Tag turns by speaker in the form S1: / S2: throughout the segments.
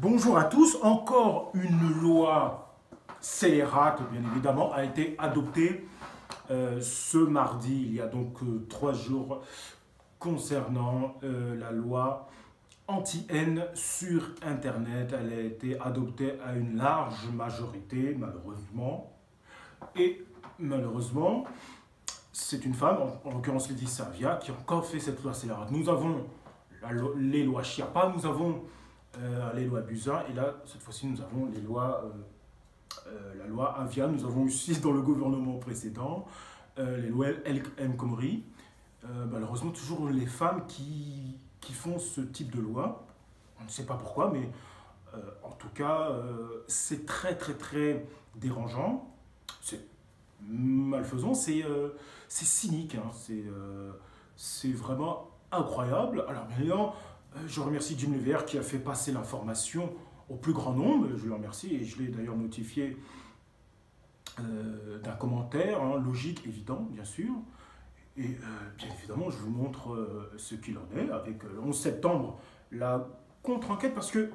S1: Bonjour à tous. Encore une loi scélérate, bien évidemment, a été adoptée ce mardi, il y a donc 3 jours, concernant la loi anti-haine sur Internet. Elle a été adoptée à une large majorité, malheureusement. Et malheureusement, c'est une femme, en l'occurrence Lydie Savia, qui a encore fait cette loi scélérate. Nous avons les lois Schiappa, nous avons les lois Buzyn, et là, cette fois-ci, nous avons la loi Avia. Nous avons aussi dans le gouvernement précédent les lois El Khomri. Malheureusement, toujours les femmes qui font ce type de loi. On ne sait pas pourquoi, mais en tout cas, c'est très très très dérangeant. C'est malfaisant, c'est cynique, hein, c'est vraiment incroyable. Alors maintenant, je remercie Jim Lever qui a fait passer l'information au plus grand nombre. Je le remercie et je l'ai d'ailleurs notifié d'un commentaire, hein, logique, évident, bien sûr. Et bien évidemment, je vous montre ce qu'il en est avec le 11 septembre, la contre-enquête, parce que,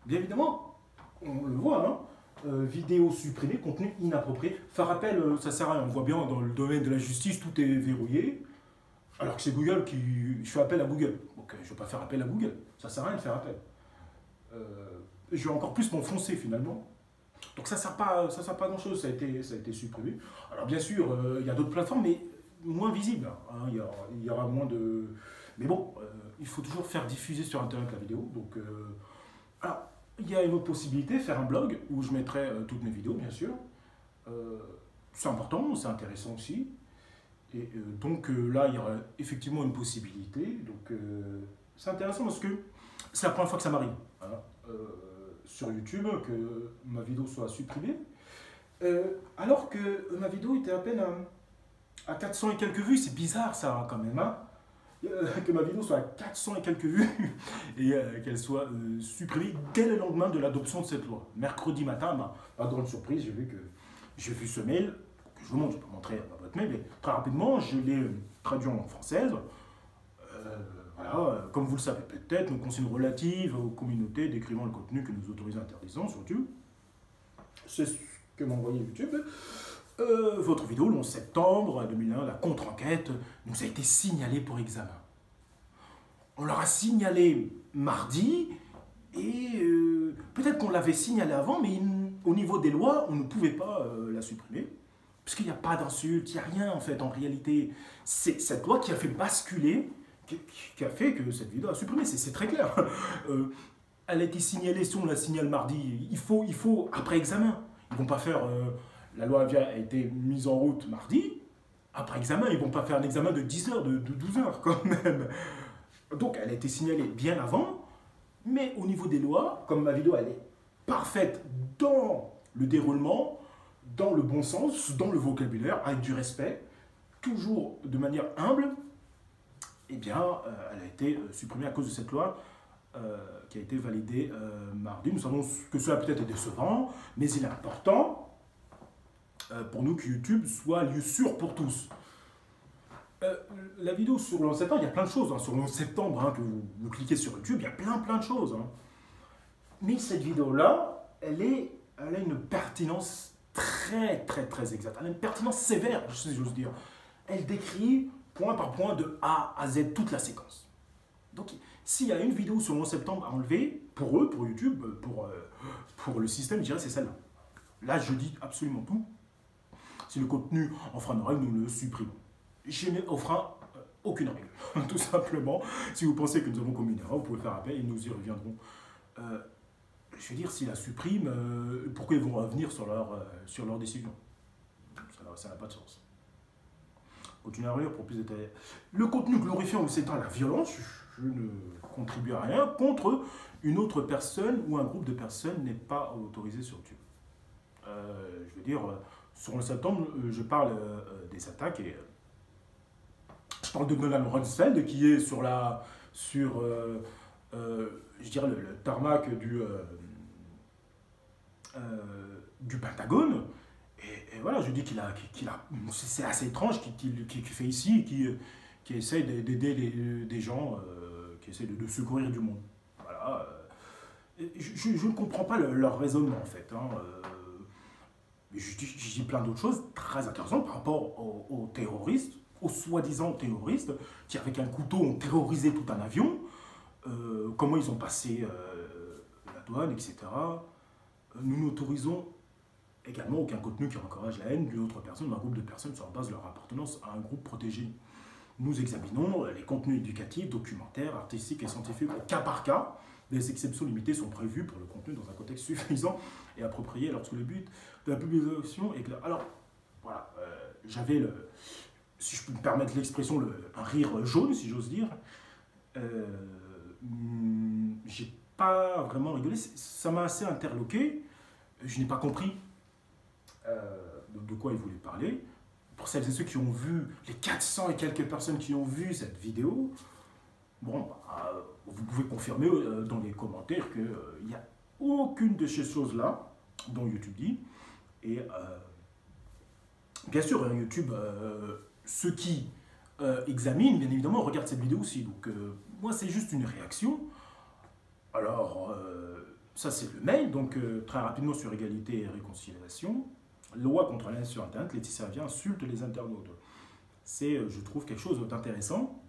S1: bien évidemment, on le voit, hein, vidéo supprimée, contenu inapproprié. Faire appel, ça sert à rien. On voit bien dans le domaine de la justice, tout est verrouillé. Alors que c'est Google qui. Je fais appel à Google. Donc je ne vais pas faire appel à Google. Ça ne sert à rien de faire appel. Je vais encore plus m'enfoncer finalement. Donc ça ne sert pas à grand-chose. Ça a été supprimé. Alors bien sûr, il y a d'autres plateformes, mais moins visibles, hein. Il y aura moins de. Mais bon, il faut toujours faire diffuser sur Internet la vidéo. Donc, alors, il y a une autre possibilité, faire un blog où je mettrai toutes mes vidéos, bien sûr. C'est important, c'est intéressant aussi. Et donc là, il y aura effectivement une possibilité. Donc c'est intéressant parce que c'est la première fois que ça m'arrive, hein, sur YouTube, que ma vidéo soit supprimée. Alors que ma vidéo était à peine à 400 et quelques vues. C'est bizarre ça quand même, hein, que ma vidéo soit à 400 et quelques vues et qu'elle soit supprimée dès le lendemain de l'adoption de cette loi. Mercredi matin, pas de grande surprise, j'ai vu ce mail. Je vous montre, je peux montrer ma boîte mail, mais très rapidement, je l'ai traduit en langue française. Voilà, comme vous le savez peut-être, nos consignes relatives aux communautés décrivant le contenu que nous autorisons interdisant sur YouTube. C'est ce que m'a envoyé YouTube. Votre vidéo, le 11 septembre 2001, la contre-enquête, nous a été signalée pour examen. On leur a signalé mardi, et peut-être qu'on l'avait signalé avant, mais au niveau des lois, on ne pouvait pas la supprimer. Parce qu'il n'y a pas d'insulte, il n'y a rien en fait en réalité. C'est cette loi qui a fait basculer, qui a fait que cette vidéo a supprimé, c'est très clair. Elle a été signalée, si on la signale mardi, il faut après examen. Ils ne vont pas faire, la loi a été mise en route mardi, après examen, ils ne vont pas faire un examen de 10 heures, de 12 heures quand même. Donc elle a été signalée bien avant, mais au niveau des lois, comme ma vidéo elle est parfaite dans le déroulement, dans le bon sens, dans le vocabulaire, avec du respect, toujours de manière humble, eh bien, elle a été supprimée à cause de cette loi qui a été validée mardi. Nous savons que cela peut-être est décevant, mais il est important pour nous que YouTube soit lieu sûr pour tous. La vidéo sur le 11 septembre, il y a plein de choses, hein. Sur le 11 septembre, hein, que vous cliquez sur YouTube, il y a plein de choses, hein. Mais cette vidéo-là, elle a une pertinence très exacte. Elle a une pertinence sévère, si j'ose dire. Elle décrit point par point de A à Z toute la séquence. Donc, s'il y a une vidéo sur le 11 septembre à enlever, pour eux, pour YouTube, pour le système, je dirais c'est celle-là. Là, je dis absolument tout. Si le contenu enfreint nos règles, nous le supprimons. Je n'ai enfreint aucune règle, tout simplement. Si vous pensez que nous avons commis une erreur, vous pouvez faire appel et nous y reviendrons. Je veux dire, s'ils la suppriment, pourquoi ils vont revenir sur leur décision? Ça n'a pas de sens. Continue à relire pour plus de détails. Le contenu glorifiant ou incitant à la violence, je ne contribue à rien, contre une autre personne ou un groupe de personnes n'est pas autorisé sur YouTube. Je veux dire, sur le septembre, je parle des attaques et je parle de Donald Rumsfeld qui est sur je dirais le tarmac du Pentagone. Et voilà, je dis c'est assez étrange qu'il fait ici, qui essaie d'aider des gens, qui essaie de secourir du monde. Voilà. je ne comprends pas leur raisonnement en fait. Hein. Je dis plein d'autres choses très intéressantes par rapport aux terroristes, aux soi-disant terroristes, qui avec un couteau ont terrorisé tout un avion, comment ils ont passé la douane, etc. Nous n'autorisons également aucun contenu qui encourage la haine d'une autre personne ou d'un groupe de personnes sur la base de leur appartenance à un groupe protégé. Nous examinons les contenus éducatifs, documentaires, artistiques et scientifiques au cas par cas. Des exceptions limitées sont prévues pour le contenu dans un contexte suffisant et approprié lorsque le but de la publication est clair. Alors, voilà, j'avais, si je peux me permettre l'expression, un rire jaune, si j'ose dire. J'ai pas vraiment rigolé, ça m'a assez interloqué. Je n'ai pas compris de quoi il voulait parler. Pour celles et ceux qui ont vu, les 400 et quelques personnes qui ont vu cette vidéo, bon, vous pouvez confirmer dans les commentaires qu'il n'y a aucune de ces choses-là dont YouTube dit. Et bien sûr, YouTube, ceux qui examinent, bien évidemment, regardent cette vidéo aussi. Donc, moi, c'est juste une réaction. Alors, ça, c'est le mail. Donc, très rapidement sur égalité et réconciliation. Loi contre la haine sur Internet, Laetitia Avia insulte les internautes. C'est, je trouve, quelque chose d'intéressant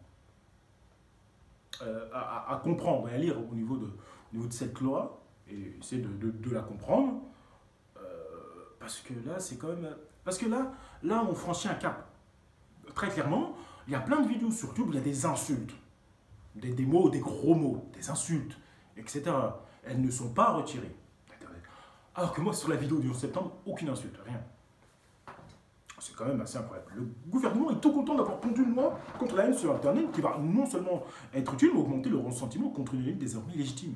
S1: à comprendre et à lire au niveau de cette loi, et essayer de la comprendre, parce que là, c'est quand même... Parce que là, on franchit un cap. Très clairement, il y a plein de vidéos sur YouTube où il y a des insultes, des mots, des gros mots, des insultes, etc. Elles ne sont pas retirées. Alors que moi, sur la vidéo du 11 septembre, aucune insulte, rien. C'est quand même assez incroyable. Le gouvernement est tout content d'avoir pondu une loi contre la haine sur Internet qui va non seulement être utile, mais augmenter le ressentiment contre une haine désormais légitime.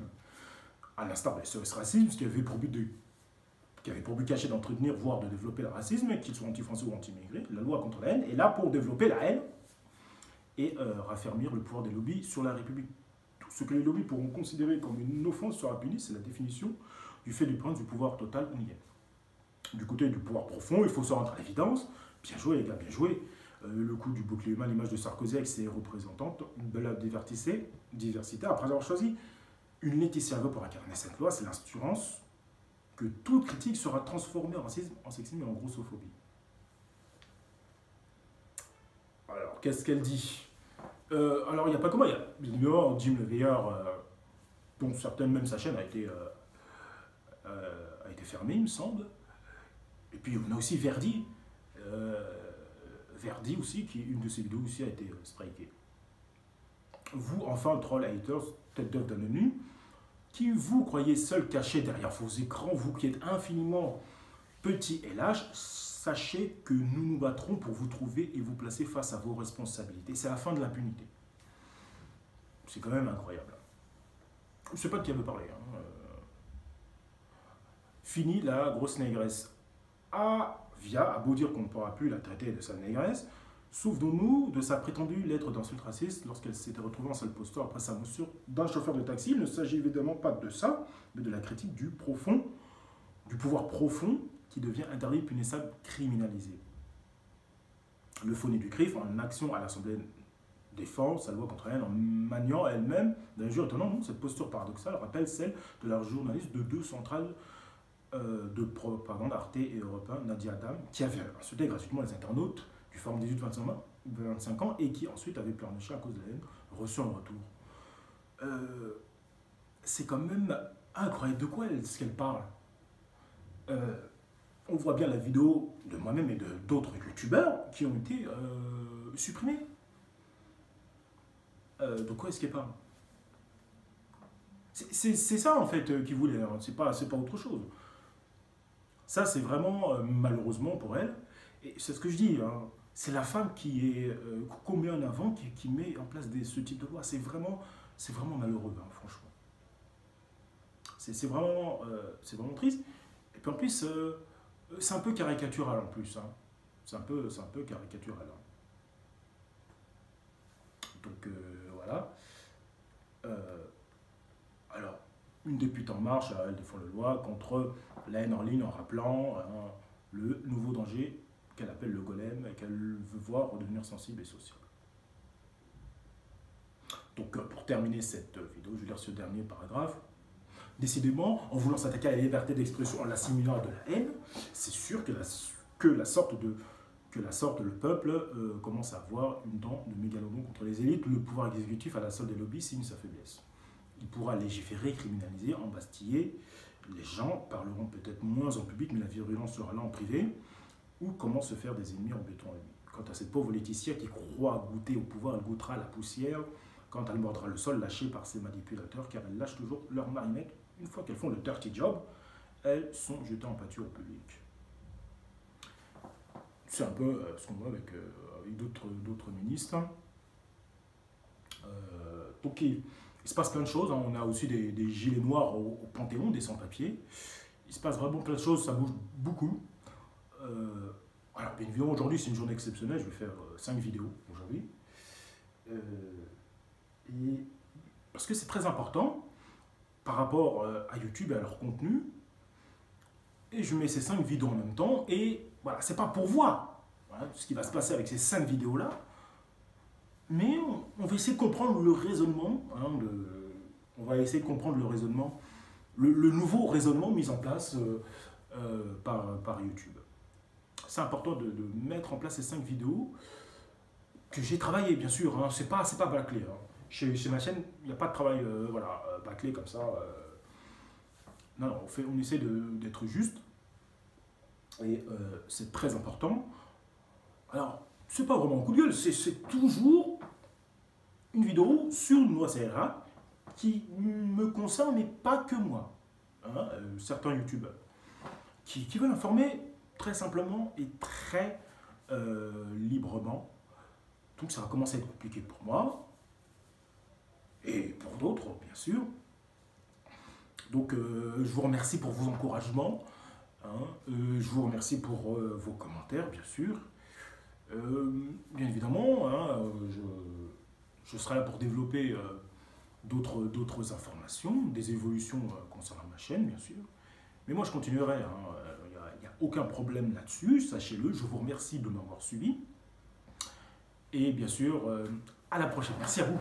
S1: À l'instar de SOS Racisme, qui avait pour but caché d'entretenir, voire de développer le racisme, qu'il soit anti-français ou anti-immigré. La loi contre la haine est là pour développer la haine et raffermir le pouvoir des lobbies sur la République. Tout ce que les lobbies pourront considérer comme une offense sera puni, c'est la définition du fait du prince du pouvoir total on y est. Du côté du pouvoir profond, il faut se rendre à l'évidence. Bien joué, les gars, bien joué. Le coup du bouclier humain, l'image de Sarkozy avec ses représentantes de la diversité, après avoir choisi une Laetitia Avia pour incarner cette loi, c'est l'assurance que toute critique sera transformée en racisme, en sexisme et en grossophobie. Alors, qu'est-ce qu'elle dit? Alors, il n'y a pas comment, il y a évidemment Jim Leveilleur, dont certaines, même sa chaîne a été fermée, il me semble. Et puis on a aussi Verdi, Verdi aussi, qui une de ses vidéos aussi a été strikée. Vous, enfin, troll haters, tête d'œuf d'anonyme, qui vous croyez seul caché derrière vos écrans, vous qui êtes infiniment petit et lâche, sachez que nous nous battrons pour vous trouver et vous placer face à vos responsabilités. C'est la fin de l'impunité. C'est quand même incroyable. Je ne sais pas de qui elle veut parler. Hein. Fini la grosse négresse. Avia a beau dire qu'on ne pourra plus la traiter de sa négresse, souvenons-nous de sa prétendue lettre d'insulte raciste lorsqu'elle s'était retrouvée en salle posto après sa morsure d'un chauffeur de taxi. Il ne s'agit évidemment pas de ça, mais de la critique du pouvoir profond qui devient interdit, punissable, criminalisé. Le phoné du CRIF, en action à l'Assemblée, défend sa loi contre elle en maniant elle-même d'injures étonnantes. Non, cette posture paradoxale rappelle celle de la journaliste de deux centrales de propagande, Arte et Europe 1, Nadia Adam, qui avait insulté gratuitement les internautes du Forum 18-25 ans et qui ensuite avait pleurniché à cause de la haine reçue en retour. C'est quand même incroyable. De quoi est-ce qu'elle parle? On voit bien la vidéo de moi-même et d'autres youtubeurs qui ont été supprimés. De quoi est-ce qu'elle parle? C'est ça en fait qu'ils voulaient, hein. C'est pas autre chose. Ça, c'est vraiment, malheureusement pour elle, et c'est ce que je dis, hein, c'est la femme qu'on met en avant, qui met en place ce type de loi. C'est vraiment malheureux, hein, franchement. C'est vraiment triste. Et puis en plus, c'est un peu caricatural en plus. Hein. C'est un peu caricatural. Hein. Donc, voilà. Alors, une députée En Marche, elle défend la loi contre la haine en ligne en rappelant le nouveau danger qu'elle appelle le golem et qu'elle veut voir redevenir sensible et sociable. Donc pour terminer cette vidéo, je vais lire ce dernier paragraphe. Décidément, en voulant s'attaquer à la liberté d'expression en l'assimilant à de la haine, c'est sûr que la sorte le peuple commence à avoir une dent de mégalodon contre les élites. Le pouvoir exécutif à la solde des lobbies signe sa faiblesse. Il pourra légiférer, criminaliser, embastiller. Les gens parleront peut-être moins en public, mais la virulence sera là en privé. Ou comment se faire des ennemis en béton à lui. Quant à cette pauvre Laetitia qui croit goûter au pouvoir, elle goûtera la poussière quand elle mordra le sol lâché par ses manipulateurs, car elles lâchent toujours leurs marionnettes. Une fois qu'elles font le dirty job, elles sont jetées en pâture au public. C'est un peu ce qu'on voit avec d'autres ministres. Donc il se passe plein de choses. Hein. On a aussi des gilets noirs au Panthéon, des sans-papiers. Il se passe vraiment plein de choses, ça bouge beaucoup. Alors bien évidemment, aujourd'hui c'est une journée exceptionnelle, je vais faire 5 vidéos aujourd'hui. Parce que c'est très important par rapport à YouTube et à leur contenu. Et je mets ces 5 vidéos en même temps. Et voilà, c'est pas pour voir ce qui va se passer avec ces 5 vidéos-là. Mais on va essayer de comprendre le raisonnement. On va essayer de comprendre le raisonnement, le nouveau raisonnement mis en place par YouTube. C'est important de mettre en place ces 5 vidéos que j'ai travaillé, bien sûr. Hein. C'est pas bâclé. Hein. Chez ma chaîne, il n'y a pas de travail bâclé comme ça. Non, on essaie d'être juste. Et c'est très important. Alors, c'est pas vraiment un coup de gueule, c'est toujours une vidéo sur Noah Serra qui me concerne, mais pas que moi. Hein, certains youtubeurs qui veulent informer très simplement et très librement. Donc ça va commencer à être compliqué pour moi et pour d'autres, bien sûr. Donc je vous remercie pour vos encouragements. Hein, je vous remercie pour vos commentaires, bien sûr. Bien évidemment, hein, je serai là pour développer d'autres informations, des évolutions concernant ma chaîne, bien sûr. Mais moi, je continuerai. Il n'y a aucun problème là-dessus, sachez-le. Je vous remercie de m'avoir suivi. Et bien sûr, à la prochaine. Merci à vous.